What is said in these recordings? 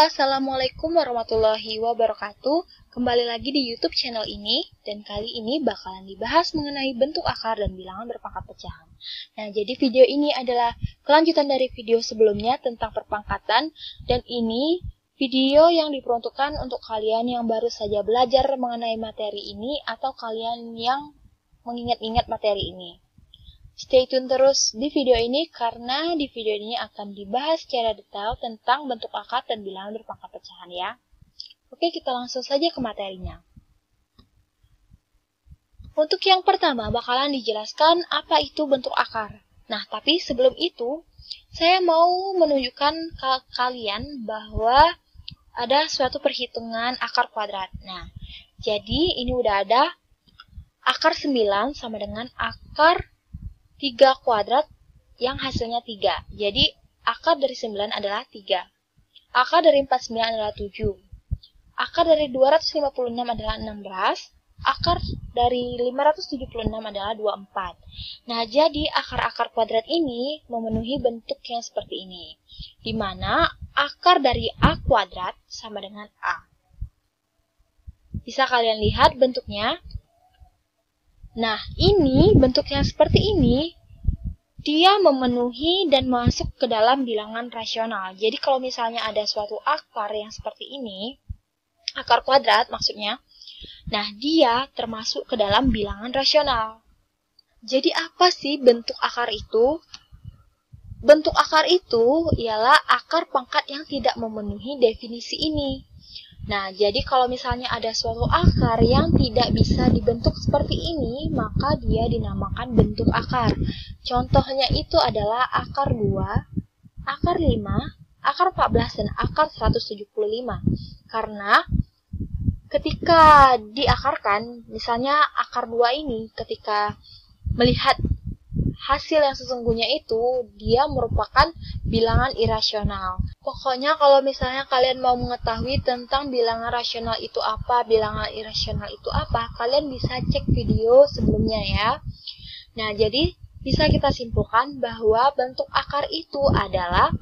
Assalamualaikum warahmatullahi wabarakatuh. Kembali lagi di YouTube channel ini, dan kali ini bakalan dibahas mengenai bentuk akar dan bilangan berpangkat pecahan. Nah, jadi video ini adalah kelanjutan dari video sebelumnya tentang perpangkatan, dan ini video yang diperuntukkan untuk kalian yang baru saja belajar mengenai materi ini atau kalian yang mengingat-ingat materi ini. Stay tune terus di video ini karena di video ini akan dibahas secara detail tentang bentuk akar dan bilangan berpangkat pecahan ya. Oke, kita langsung saja ke materinya. Untuk yang pertama bakalan dijelaskan apa itu bentuk akar. Nah, tapi sebelum itu saya mau menunjukkan ke kalian bahwa ada suatu perhitungan akar kuadrat. Nah, jadi ini udah ada akar 9 sama dengan akar 3 kuadrat yang hasilnya 3. Jadi, akar dari 9 adalah 3. Akar dari 49 adalah 7. Akar dari 256 adalah 16. Akar dari 576 adalah 24. Nah, jadi akar-akar kuadrat ini memenuhi bentuk yang seperti ini. Di mana akar dari A kuadrat sama dengan A. Bisa kalian lihat bentuknya? Nah, ini bentuk yang seperti ini, dia memenuhi dan masuk ke dalam bilangan rasional. Jadi kalau misalnya ada suatu akar yang seperti ini, akar kuadrat maksudnya, nah dia termasuk ke dalam bilangan rasional. Jadi apa sih bentuk akar itu? Bentuk akar itu ialah akar pangkat yang tidak memenuhi definisi ini. Nah, jadi kalau misalnya ada suatu akar yang tidak bisa dibentuk seperti ini, maka dia dinamakan bentuk akar. Contohnya itu adalah akar 2, akar 5, akar 14, dan akar 175. Karena ketika diakarkan, misalnya akar 2 ini, ketika melihat hasil yang sesungguhnya itu, dia merupakan bilangan irasional. Pokoknya kalau misalnya kalian mau mengetahui tentang bilangan rasional itu apa, bilangan irasional itu apa, kalian bisa cek video sebelumnya ya. Nah, jadi bisa kita simpulkan bahwa bentuk akar itu adalah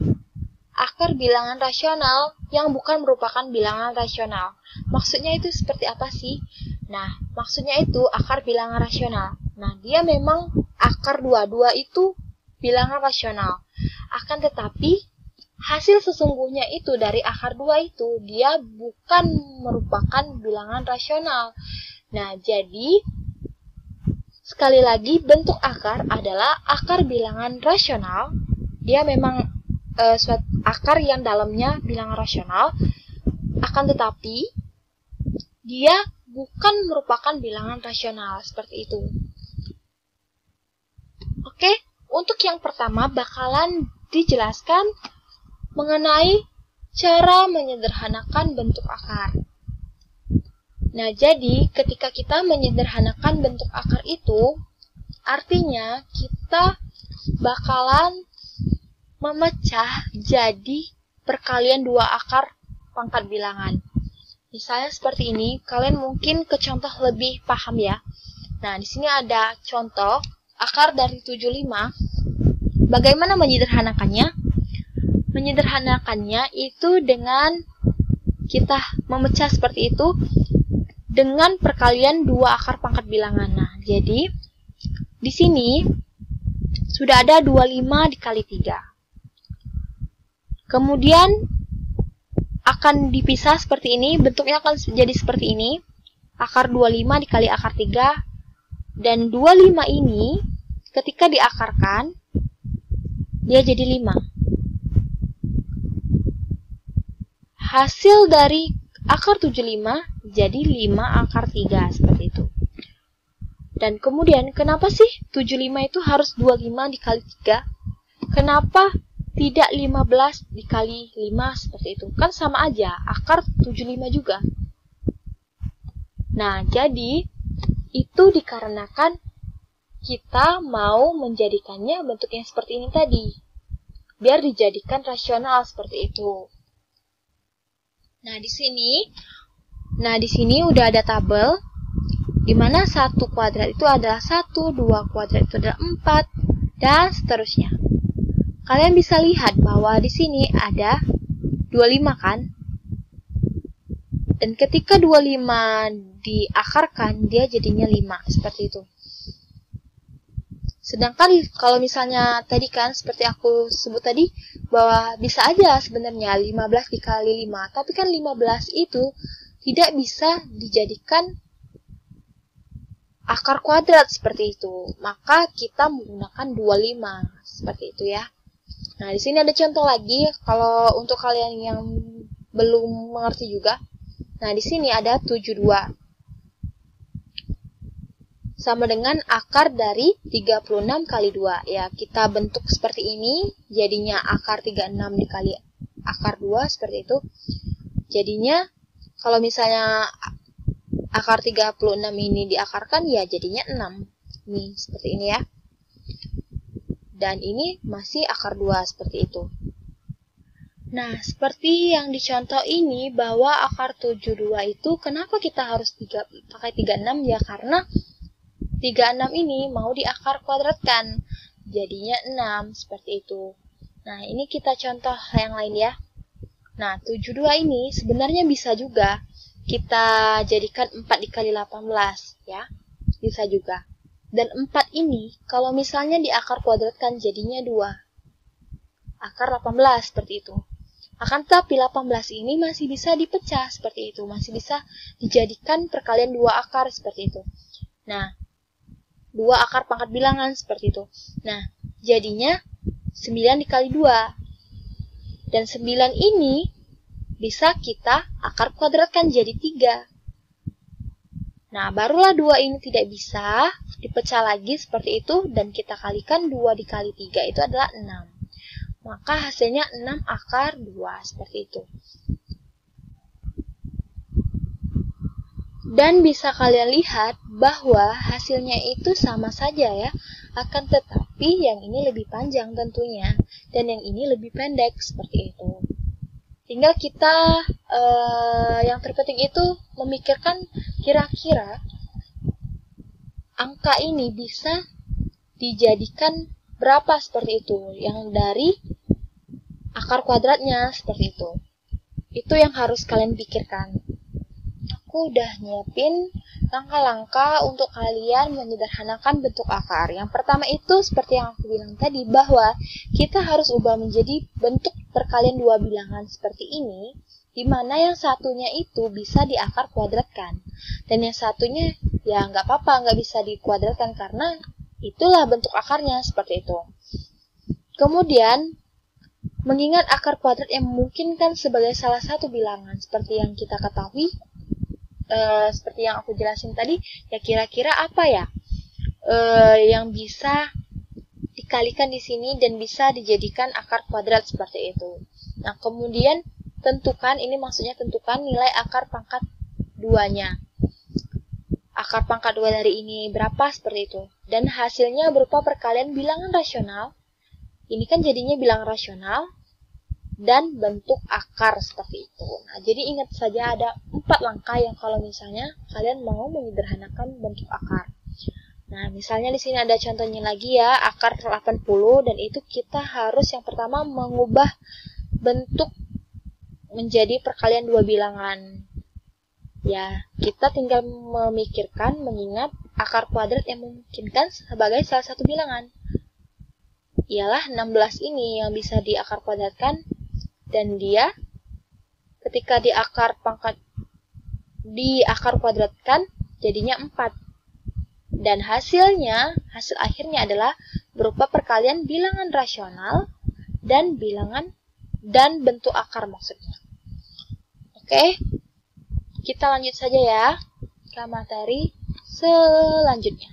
akar bilangan rasional yang bukan merupakan bilangan rasional. Maksudnya itu seperti apa sih? Nah, maksudnya itu akar bilangan rasional. Nah, dia memang akar 22 itu bilangan rasional. Akan tetapi, hasil sesungguhnya itu dari akar 2 itu, dia bukan merupakan bilangan rasional. Nah, jadi, sekali lagi, bentuk akar adalah akar bilangan rasional. Dia memang suatu akar yang dalamnya bilangan rasional. Akan tetapi, dia bukan merupakan bilangan rasional. Seperti itu. Oke, untuk yang pertama bakalan dijelaskan mengenai cara menyederhanakan bentuk akar. Nah, jadi ketika kita menyederhanakan bentuk akar itu, artinya kita bakalan memecah jadi perkalian 2 akar pangkat bilangan. Misalnya seperti ini, kalian mungkin ke contoh lebih paham ya. Nah, di sini ada contoh akar dari 75, bagaimana menyederhanakannya? Menyederhanakannya itu dengan kita memecah seperti itu dengan perkalian 2 akar pangkat bilangan. Nah, jadi di sini sudah ada 25 dikali 3. Kemudian akan dipisah seperti ini, bentuknya akan jadi seperti ini. Akar 25 dikali akar 3. Dan 25 ini ketika diakarkan, dia jadi 5. Hasil dari akar 75 jadi 5 akar 3, seperti itu. Dan kemudian, kenapa sih 75 itu harus 25 dikali 3? Kenapa tidak 15 dikali 5, seperti itu? Kan sama aja, akar 75 juga. Nah, jadi itu dikarenakan kita mau menjadikannya bentuk yang seperti ini tadi. Biar dijadikan rasional seperti itu. Nah, di sini udah ada tabel di mana 1 kuadrat itu adalah 1, 2 kuadrat itu adalah 4, dan seterusnya. Kalian bisa lihat bahwa di sini ada 25 kan? Dan ketika 25 diakarkan, dia jadinya 5, seperti itu. Sedangkan kalau misalnya tadi kan, seperti aku sebut tadi, bahwa bisa aja sebenarnya 15 dikali 5. Tapi kan 15 itu tidak bisa dijadikan akar kuadrat seperti itu. Maka kita menggunakan 25, seperti itu ya. Nah, di sini ada contoh lagi, kalau untuk kalian yang belum mengerti juga. Nah, di sini ada 72. Sama dengan akar dari 36 kali 2. Ya, kita bentuk seperti ini, jadinya akar 36 dikali akar 2, seperti itu. Jadinya, kalau misalnya akar 36 ini diakarkan, ya jadinya 6. Nih, seperti ini ya. Dan ini masih akar 2, seperti itu. Nah, seperti yang dicontoh ini, bahwa akar 72 itu, kenapa kita harus pakai 36? Ya, karena 36 ini mau diakar kuadratkan. Jadinya 6, seperti itu. Nah, ini kita contoh yang lain ya. Nah, 72 ini sebenarnya bisa juga kita jadikan 4 dikali 18, ya. Bisa juga. Dan 4 ini, kalau misalnya diakar kuadratkan, jadinya 2. Akar 18, seperti itu. Akan tetapi 18 ini masih bisa dipecah seperti itu. Masih bisa dijadikan perkalian 2 akar seperti itu. Nah, 2 akar pangkat bilangan seperti itu. Nah, jadinya 9 dikali 2. Dan 9 ini bisa kita akar kuadratkan jadi 3. Nah, barulah 2 ini tidak bisa dipecah lagi seperti itu. Dan kita kalikan 2 dikali 3 itu adalah 6. Maka hasilnya 6 akar 2, seperti itu. Dan bisa kalian lihat bahwa hasilnya itu sama saja ya. Akan tetapi yang ini lebih panjang tentunya. Dan yang ini lebih pendek, seperti itu. Tinggal kita, yang terpenting itu memikirkan kira-kira angka ini bisa dijadikan berapa seperti itu, yang dari akar kuadratnya seperti itu. Itu yang harus kalian pikirkan. Aku udah nyiapin langkah-langkah untuk kalian menyederhanakan bentuk akar. Yang pertama itu seperti yang aku bilang tadi, bahwa kita harus ubah menjadi bentuk perkalian 2 bilangan seperti ini, di mana yang satunya itu bisa diakar kuadratkan. Dan yang satunya ya nggak apa-apa, nggak bisa dikuadratkan karena itulah bentuk akarnya, seperti itu. Kemudian, mengingat akar kuadrat yang memungkinkan sebagai salah satu bilangan, seperti yang kita ketahui, seperti yang aku jelasin tadi, ya kira-kira apa ya yang bisa dikalikan di sini dan bisa dijadikan akar kuadrat seperti itu. Nah, kemudian tentukan, ini maksudnya tentukan nilai akar pangkat 2-nya. Akar pangkat 2 dari ini berapa, seperti itu. Dan hasilnya berupa perkalian bilangan rasional. Ini kan jadinya bilangan rasional. Dan bentuk akar, seperti itu. Nah, jadi ingat saja ada 4 langkah yang kalau misalnya kalian mau menyederhanakan bentuk akar. Nah, misalnya di sini ada contohnya lagi ya, akar 80. Dan itu kita harus yang pertama mengubah bentuk menjadi perkalian 2 bilangan. Ya, kita tinggal memikirkan, mengingat akar kuadrat yang memungkinkan sebagai salah satu bilangan. Ialah 16 ini yang bisa diakar kuadratkan, dan dia ketika diakar kuadratkan jadinya 4. Dan hasil akhirnya adalah berupa perkalian bilangan rasional dan bentuk akar maksudnya. Oke. Kita lanjut saja ya ke materi selanjutnya.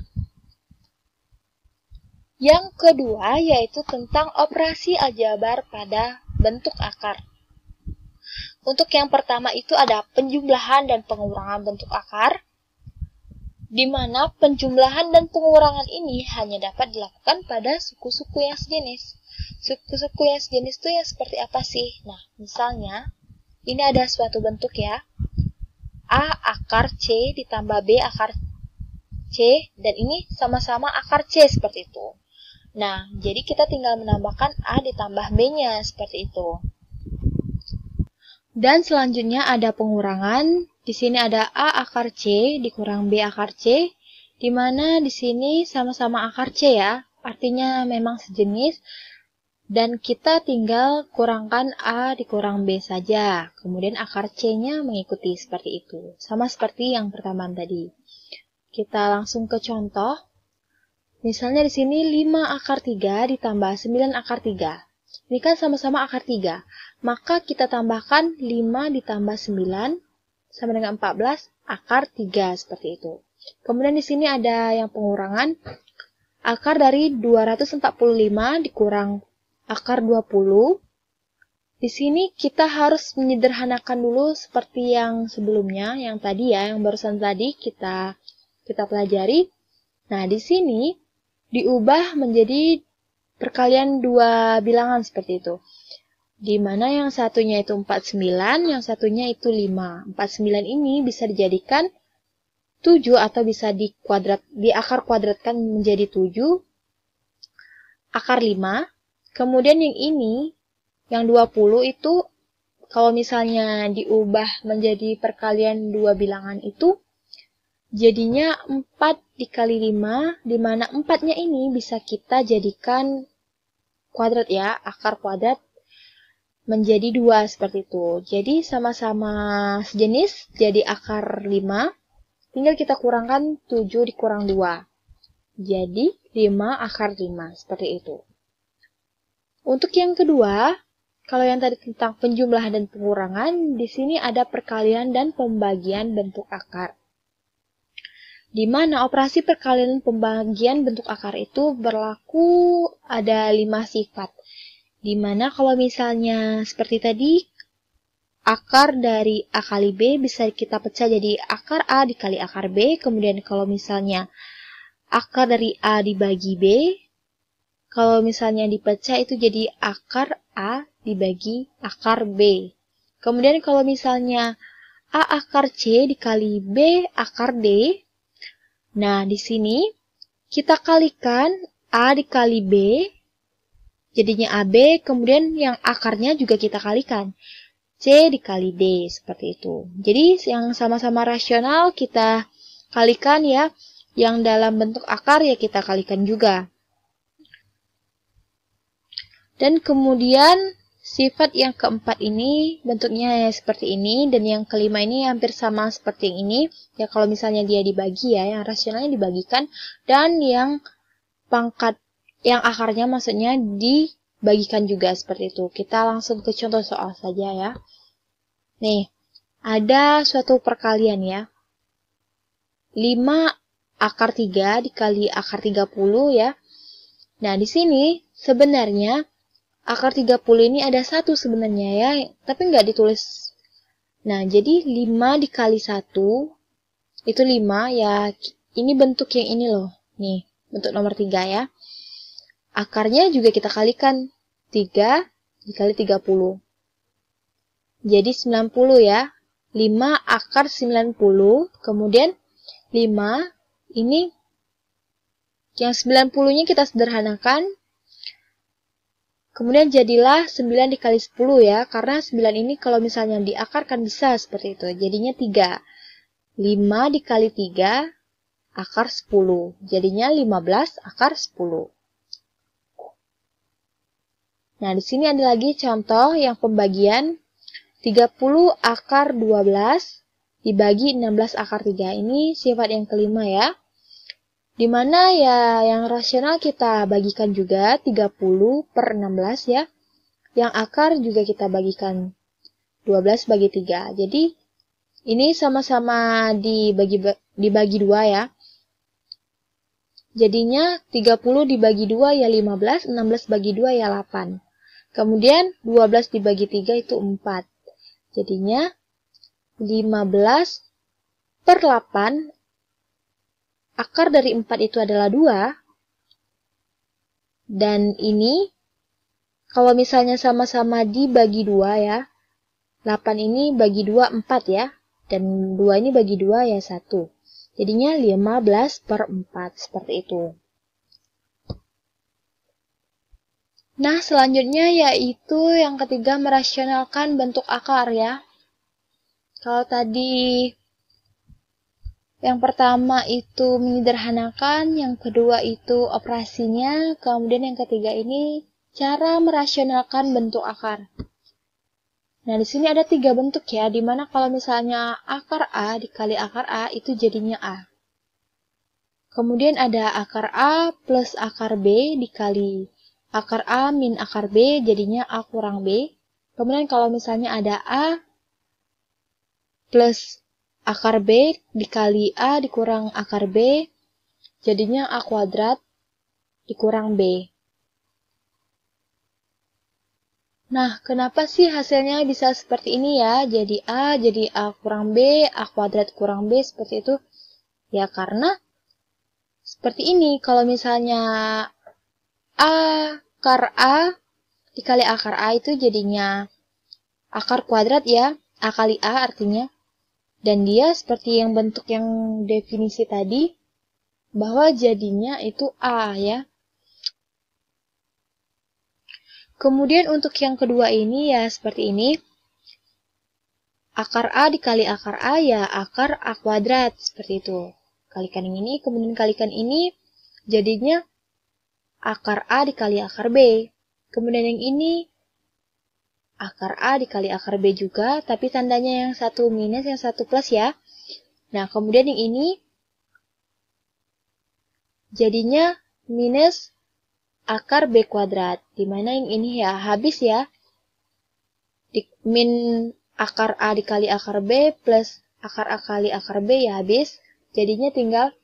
Yang kedua yaitu tentang operasi aljabar pada bentuk akar. Untuk yang pertama itu ada penjumlahan dan pengurangan bentuk akar, di mana penjumlahan dan pengurangan ini hanya dapat dilakukan pada suku-suku yang sejenis. Suku-suku yang sejenis itu yang seperti apa sih? Nah, misalnya ini ada suatu bentuk ya. A akar C ditambah B akar C, dan ini sama-sama akar C seperti itu. Nah, jadi kita tinggal menambahkan A ditambah B-nya seperti itu. Dan selanjutnya ada pengurangan, Di sini ada A akar C dikurang B akar C, di mana di sini sama-sama akar C ya, artinya memang sejenis, dan kita tinggal kurangkan A dikurang B saja, kemudian akar C-nya mengikuti seperti itu, sama seperti yang pertama tadi. Kita langsung ke contoh. Misalnya di sini 5 akar 3 ditambah 9 akar 3. Ini kan sama-sama akar 3, maka kita tambahkan 5 ditambah 9 sama dengan 14 akar 3 seperti itu. Kemudian di sini ada yang pengurangan. Akar dari 245 dikurang akar 20. Di sini kita harus menyederhanakan dulu seperti yang sebelumnya, yang tadi ya, yang barusan tadi kita pelajari. Nah, di sini diubah menjadi perkalian dua bilangan seperti itu. Di mana yang satunya itu 49, yang satunya itu 5. 49 ini bisa dijadikan 7 atau bisa di akar kuadratkan menjadi 7 akar 5. Kemudian yang ini, yang 20 itu kalau misalnya diubah menjadi perkalian dua bilangan itu jadinya 4 dikali 5, di mana 4-nya ini bisa kita jadikan kuadrat ya, akar kuadrat menjadi 2 seperti itu. Jadi sama-sama sejenis jadi akar 5. Tinggal kita kurangkan 7 dikurang 2. Jadi 5 akar 5 seperti itu. Untuk yang kedua, kalau yang tadi tentang penjumlahan dan pengurangan, di sini ada perkalian dan pembagian bentuk akar. Di mana operasi perkalian dan pembagian bentuk akar itu berlaku ada 5 sifat. Di mana kalau misalnya seperti tadi, akar dari A kali B bisa kita pecah jadi akar A dikali akar B. Kemudian kalau misalnya akar dari A dibagi B, kalau misalnya dipecah itu jadi akar A dibagi akar B. Kemudian kalau misalnya A akar C dikali B akar D, nah di sini kita kalikan A dikali B, jadinya AB, kemudian yang akarnya juga kita kalikan. C dikali D, seperti itu. Jadi yang sama-sama rasional kita kalikan ya. Yang dalam bentuk akar ya kita kalikan juga. Dan kemudian sifat yang keempat ini bentuknya ya seperti ini. Dan yang kelima ini hampir sama seperti yang ini. Ya kalau misalnya dia dibagi ya, yang rasionalnya dibagikan. Dan yang akarnya maksudnya dibagikan juga seperti itu. Kita langsung ke contoh soal saja ya. Nih, ada suatu perkalian ya. 5 akar 3 dikali akar 30 ya. Nah, di sini sebenarnya akar 30 ini ada 1 sebenarnya ya, tapi nggak ditulis. Nah, jadi 5 dikali 1 itu 5 ya. Ini bentuk yang ini loh. Nih, bentuk nomor 3 ya. Akarnya juga kita kalikan 3 dikali 30. Jadi 90 ya. 5 akar 90. Kemudian 5. Ini yang 90-nya kita sederhanakan. Kemudian jadilah 9 dikali 10 ya. Karena 9 ini kalau misalnya diakarkan bisa seperti itu. Jadinya 3. 5 dikali 3 akar 10. Jadinya 15 akar 10. Nah, di sini ada lagi contoh yang pembagian 30 akar 12 dibagi 16 akar 3. Ini sifat yang kelima ya. Dimana ya yang rasional kita bagikan juga 30 per 16 ya. Yang akar juga kita bagikan 12 bagi 3. Jadi ini sama-sama dibagi 2 ya. Jadinya 30 dibagi 2 ya 15, 16 bagi 2 ya 8. Kemudian 12 dibagi 3 itu 4. Jadinya 15 per 8, akar dari 4 itu adalah 2. Dan ini, kalau misalnya sama-sama dibagi 2 ya, 8 ini bagi 2, 4 ya. Dan 2 ini bagi 2 ya 1. Jadinya 15 per 4, seperti itu. Nah, selanjutnya yaitu yang ketiga merasionalkan bentuk akar ya. Kalau tadi yang pertama itu menyederhanakan, yang kedua itu operasinya, kemudian yang ketiga ini cara merasionalkan bentuk akar. Nah, di sini ada 3 bentuk ya, dimana kalau misalnya akar A dikali akar A itu jadinya A. Kemudian ada akar A plus akar B dikali akar A min akar B, jadinya A kurang B. Kemudian kalau misalnya ada A plus akar B dikali A dikurang akar B, jadinya A kuadrat dikurang B. Nah, kenapa sih hasilnya bisa seperti ini ya? Jadi A kurang B, A kuadrat kurang B, seperti itu. Ya, karena seperti ini. Kalau misalnya akar A dikali akar A itu jadinya akar kuadrat ya, A kali A artinya. Dan dia seperti yang bentuk yang definisi tadi, bahwa jadinya itu A ya. Kemudian untuk yang kedua ini ya seperti ini. Akar A dikali akar A ya akar A kuadrat, seperti itu. Kalikan yang ini, kemudian kalikan ini, jadinya akar A dikali akar B. Kemudian yang ini, akar A dikali akar B juga, tapi tandanya yang satu minus, yang satu plus ya. Nah, kemudian yang ini, jadinya minus akar B kuadrat. Dimana yang ini ya habis ya. Min akar A dikali akar B plus akar A kali akar B ya habis. Jadinya tinggal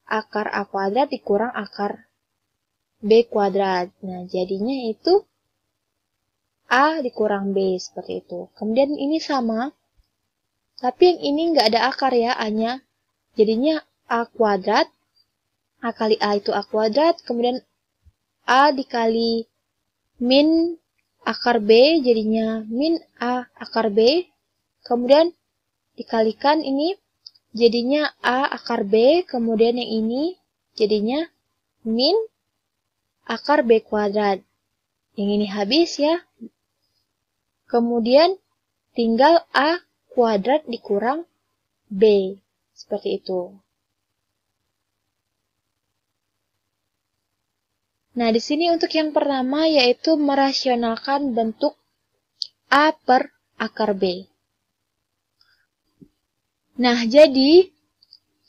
akar A kuadrat dikurang akar B kuadrat. Nah, jadinya itu A dikurang B, seperti itu. Kemudian ini sama, tapi yang ini nggak ada akar ya, A-nya. Jadinya A kuadrat, A kali A itu A kuadrat, kemudian A dikali min akar B, jadinya min A akar B. Kemudian dikalikan ini, jadinya A akar B, kemudian yang ini jadinya min akar B kuadrat. Yang ini habis ya. Kemudian tinggal A kuadrat dikurang B. Seperti itu. Nah, di sini untuk yang pertama yaitu merasionalkan bentuk A per akar B. Nah, jadi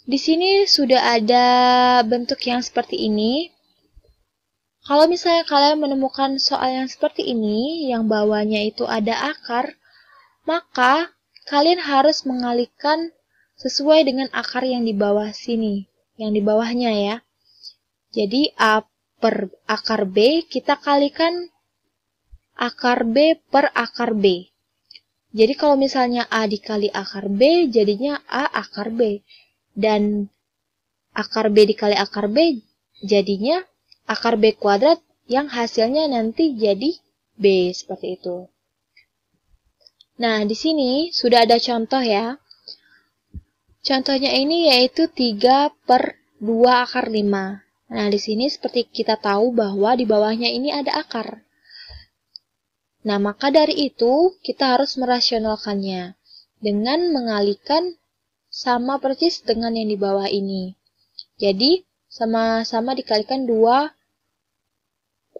di sini sudah ada bentuk yang seperti ini. Kalau misalnya kalian menemukan soal yang seperti ini, yang bawahnya itu ada akar, maka kalian harus mengalihkan sesuai dengan akar yang di bawah sini, yang di bawahnya ya. Jadi A per akar B, kita kalikan akar B per akar B. Jadi kalau misalnya A dikali akar B, jadinya A akar B. Dan akar B dikali akar B, jadinya akar B kuadrat yang hasilnya nanti jadi B, seperti itu. Nah, di sini sudah ada contoh ya. Contohnya ini yaitu 3 per 2 akar 5. Nah, di sini seperti kita tahu bahwa di bawahnya ini ada akar. Nah, maka dari itu kita harus merasionalkannya dengan mengalihkan sama persis dengan yang di bawah ini. Jadi, sama-sama dikalikan 2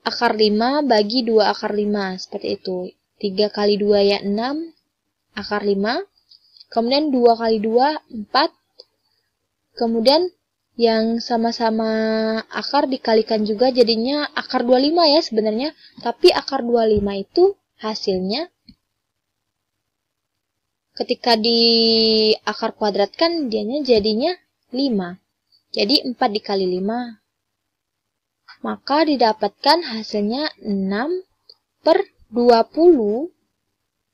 akar 5 bagi 2 akar 5, seperti itu. 3 kali 2 ya 6 akar 5. Kemudian 2 kali 2, 4. Kemudian yang sama-sama akar dikalikan juga jadinya akar 25 ya sebenarnya. Tapi akar 25 itu hasilnya ketika di akar kuadratkan dianya jadinya 5. Jadi 4 dikali 5. Maka didapatkan hasilnya 6 per 20.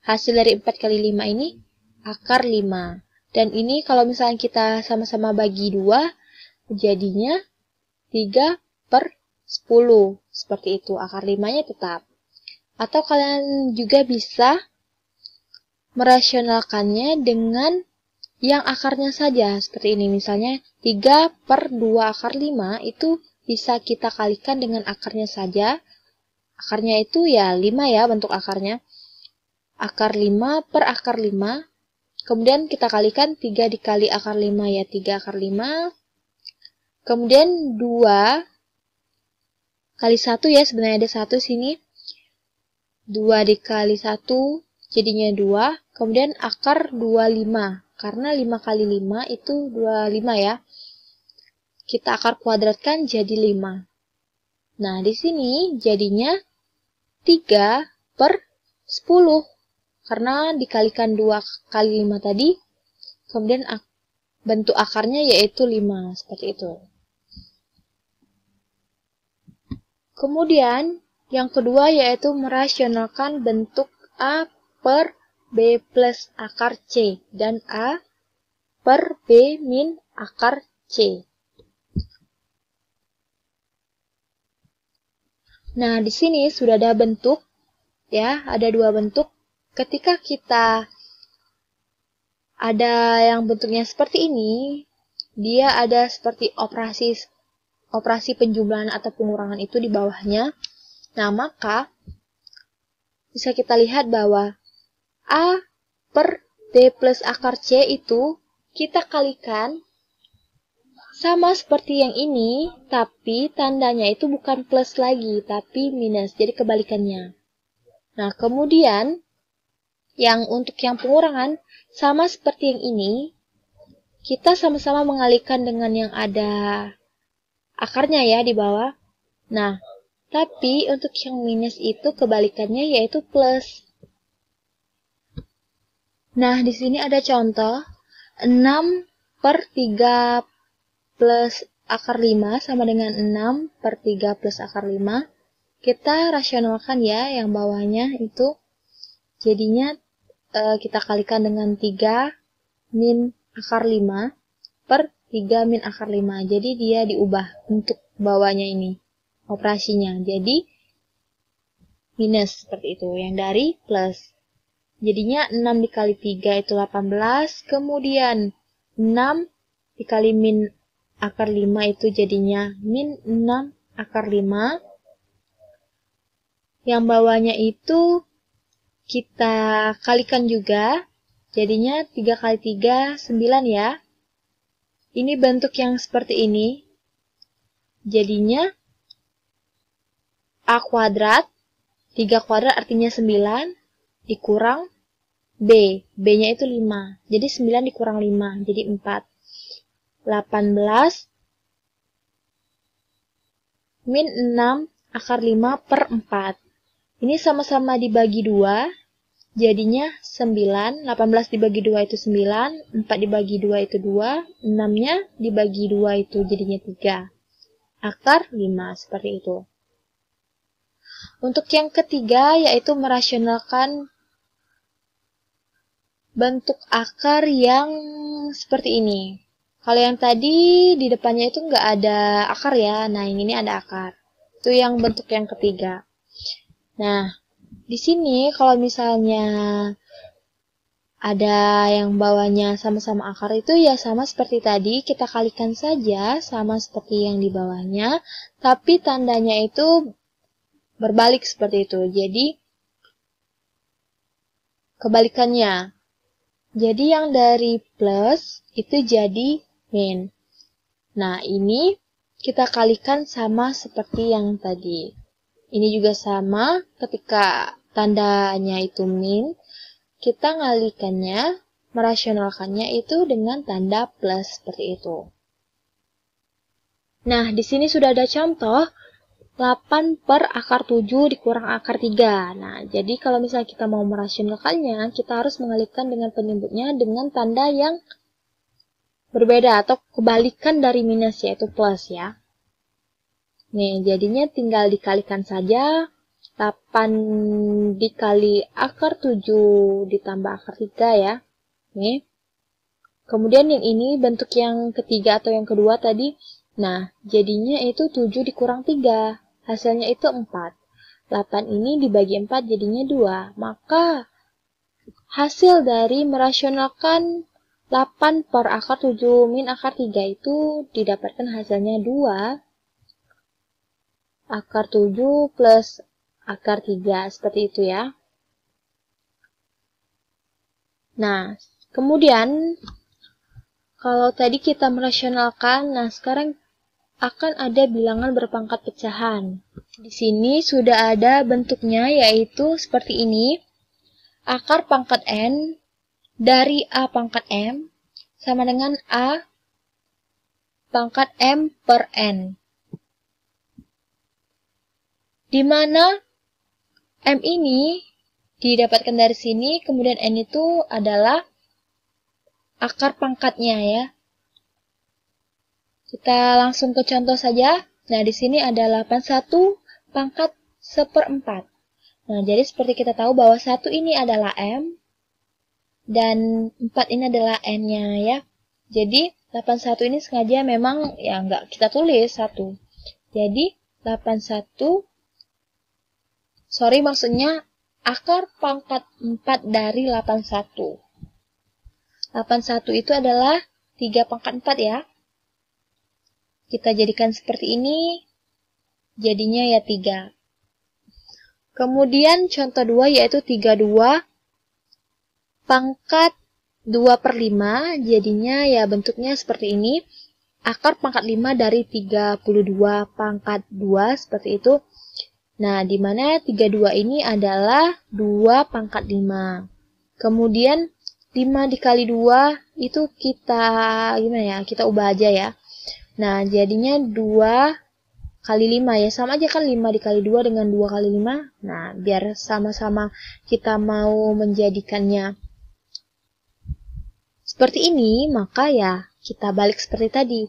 Hasil dari 4 kali 5 ini akar 5. Dan ini kalau misalnya kita sama-sama bagi 2, jadinya 3 per 10. Seperti itu, akar 5-nya tetap. Atau kalian juga bisa merasionalkannya dengan yang akarnya saja. Seperti ini, misalnya 3 per 2 akar 5 itu bisa kita kalikan dengan akarnya saja. Akarnya itu ya 5 ya bentuk akarnya. Akar 5 per akar 5. Kemudian kita kalikan 3 dikali akar 5 ya 3 akar 5. Kemudian 2 kali 1 ya, sebenarnya ada 1 sini. 2 dikali 1 jadinya 2. Kemudian akar 25. Karena 5 kali 5 itu 25 ya. Kita akar kuadratkan jadi 5. Nah, di sini jadinya 3 per 10. Karena dikalikan 2 kali 5 tadi, kemudian bentuk akarnya yaitu 5, seperti itu. Kemudian, yang kedua yaitu merasionalkan bentuk A per B plus akar C, dan A per B min akar C. Nah, di sini sudah ada bentuk, ya, ada dua bentuk. Ketika kita ada yang bentuknya seperti ini, dia ada seperti operasi penjumlahan atau pengurangan itu di bawahnya. Nah, maka bisa kita lihat bahwa A per B plus akar C itu kita kalikan sama seperti yang ini, tapi tandanya itu bukan plus lagi, tapi minus, jadi kebalikannya. Nah, kemudian untuk yang pengurangan, sama seperti yang ini, kita sama-sama mengalihkan dengan yang ada akarnya ya di bawah. Nah, tapi untuk yang minus itu kebalikannya yaitu plus. Nah, di sini ada contoh 6 per 3 plus akar 5 sama dengan 6 per 3 plus akar 5. Kita rasionalkan ya yang bawahnya itu. Jadinya kita kalikan dengan 3 min akar 5 per 3 min akar 5. Jadi dia diubah untuk bawahnya ini operasinya. Jadi minus seperti itu. Yang dari plus. Jadinya 6 dikali 3 itu 18. Kemudian 6 dikali min akar 5 itu jadinya min 6 akar 5. Yang bawahnya itu kita kalikan juga, jadinya 3 kali 3, 9 ya. Ini bentuk yang seperti ini. Jadinya A kuadrat, 3 kuadrat artinya 9, dikurang B. B-nya itu 5. Jadi 9 dikurang 5, jadi 4. 18 min 6 akar 5 per 4. Ini sama-sama dibagi 2, jadinya 9, 18 dibagi 2 itu 9, 4 dibagi 2 itu 2, 6-nya dibagi 2 itu jadinya 3. Akar 5, seperti itu. Untuk yang ketiga, yaitu merasionalkan bentuk akar yang seperti ini. Kalau yang tadi di depannya itu nggak ada akar ya, nah yang ini ada akar. Itu yang bentuk yang ketiga. Nah, di sini kalau misalnya ada yang bawahnya sama-sama akar itu ya sama seperti tadi, kita kalikan saja sama seperti yang di bawahnya, tapi tandanya itu berbalik seperti itu. Jadi, kebalikannya. Jadi yang dari plus itu jadi min. Nah, ini kita kalikan sama seperti yang tadi. Ini juga sama, ketika tandanya itu min, kita ngalikannya, merasionalkannya itu dengan tanda plus seperti itu. Nah, di sini sudah ada contoh 8 per akar 7 dikurang akar 3. Nah, jadi kalau misalnya kita mau merasionalkannya, kita harus mengalihkan dengan penyebutnya dengan tanda yang berbeda atau kebalikan dari minus, yaitu plus ya. Nih, jadinya tinggal dikalikan saja. 8 dikali akar 7 ditambah akar 3 ya. Nih. Kemudian yang ini bentuk yang ketiga atau yang kedua tadi. Nah, jadinya itu 7 dikurang 3. Hasilnya itu 4. 8 ini dibagi 4 jadinya 2. Maka hasil dari merasionalkan 8 per akar 7 min akar 3 itu didapatkan hasilnya 2. Akar 7 plus akar 3, seperti itu ya. Nah, Kemudian, kalau tadi kita merasionalkan, nah sekarang akan ada bilangan berpangkat pecahan. Di sini sudah ada bentuknya, yaitu seperti ini. Akar pangkat N dari A pangkat M sama dengan A pangkat M per N. Di mana M ini didapatkan dari sini, kemudian N itu adalah akar pangkatnya ya. Kita langsung ke contoh saja. Nah, di sini ada 81 pangkat 1/4. Nah, jadi seperti kita tahu bahwa 1 ini adalah M, dan 4 ini adalah N-nya ya. Jadi, 81 ini sengaja memang ya nggak kita tulis 1. Jadi, maksudnya akar pangkat 4 dari 81. 81 itu adalah 3 pangkat 4 ya. Kita jadikan seperti ini, jadinya ya 3. Kemudian contoh 2 yaitu 32 pangkat 2/5, jadinya ya bentuknya seperti ini. Akar pangkat 5 dari 32 pangkat 2, seperti itu. Nah, di mana 32 ini adalah 2 pangkat 5. Kemudian 5 dikali 2 itu kita ubah aja ya. Nah, jadinya 2 kali 5 ya. Sama aja kan 5 dikali 2 dengan 2 kali 5. Nah, biar sama-sama kita mau menjadikannya seperti ini, maka ya kita balik seperti tadi.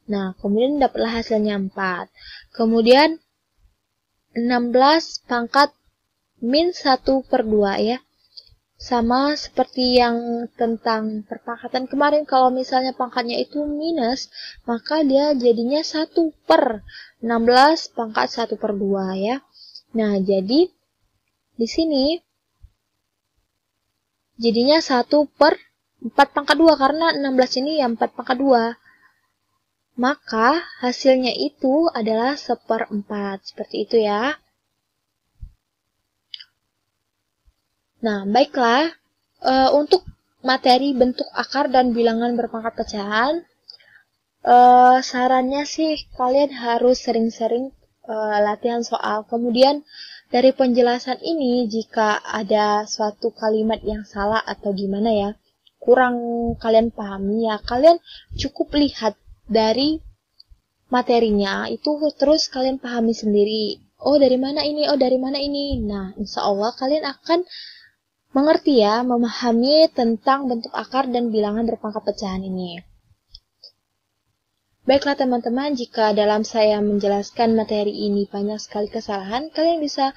Nah, kemudian dapatlah hasilnya 4. Kemudian 16 pangkat min 1/2 ya. Sama seperti yang tentang perpangkatan kemarin, kalau misalnya pangkatnya itu minus, maka dia jadinya 1/16 pangkat 1/2 ya. Nah, jadi di sini jadinya 1/4 pangkat 2, karena 16 ini ya 4 pangkat 2. Maka hasilnya itu adalah 1/4, seperti itu ya. Nah, baiklah, untuk materi bentuk akar dan bilangan berpangkat pecahan, sarannya sih kalian harus sering-sering latihan soal. Kemudian dari penjelasan ini, jika ada suatu kalimat yang salah atau gimana ya, kurang kalian pahami ya, kalian cukup lihat dari materinya, itu terus kalian pahami sendiri. Oh, dari mana ini? Oh, dari mana ini? Nah, insya Allah kalian akan mengerti ya, memahami tentang bentuk akar dan bilangan berpangkat pecahan ini. Baiklah teman-teman, jika dalam saya menjelaskan materi ini banyak sekali kesalahan, kalian bisa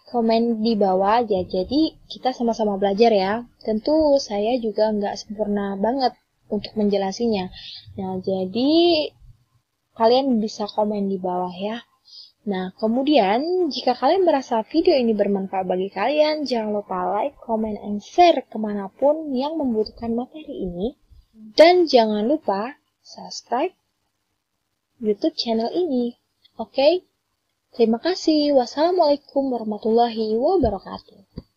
komen di bawah ya. Jadi kita sama-sama belajar ya. Tentu saya juga nggak sempurna banget untuk menjelasinya. Nah, jadi kalian bisa komen di bawah ya. Nah, kemudian jika kalian merasa video ini bermanfaat bagi kalian, jangan lupa like, comment, and share kemanapun yang membutuhkan materi ini. Dan jangan lupa subscribe YouTube channel ini. Oke? Terima kasih. Wassalamualaikum warahmatullahi wabarakatuh.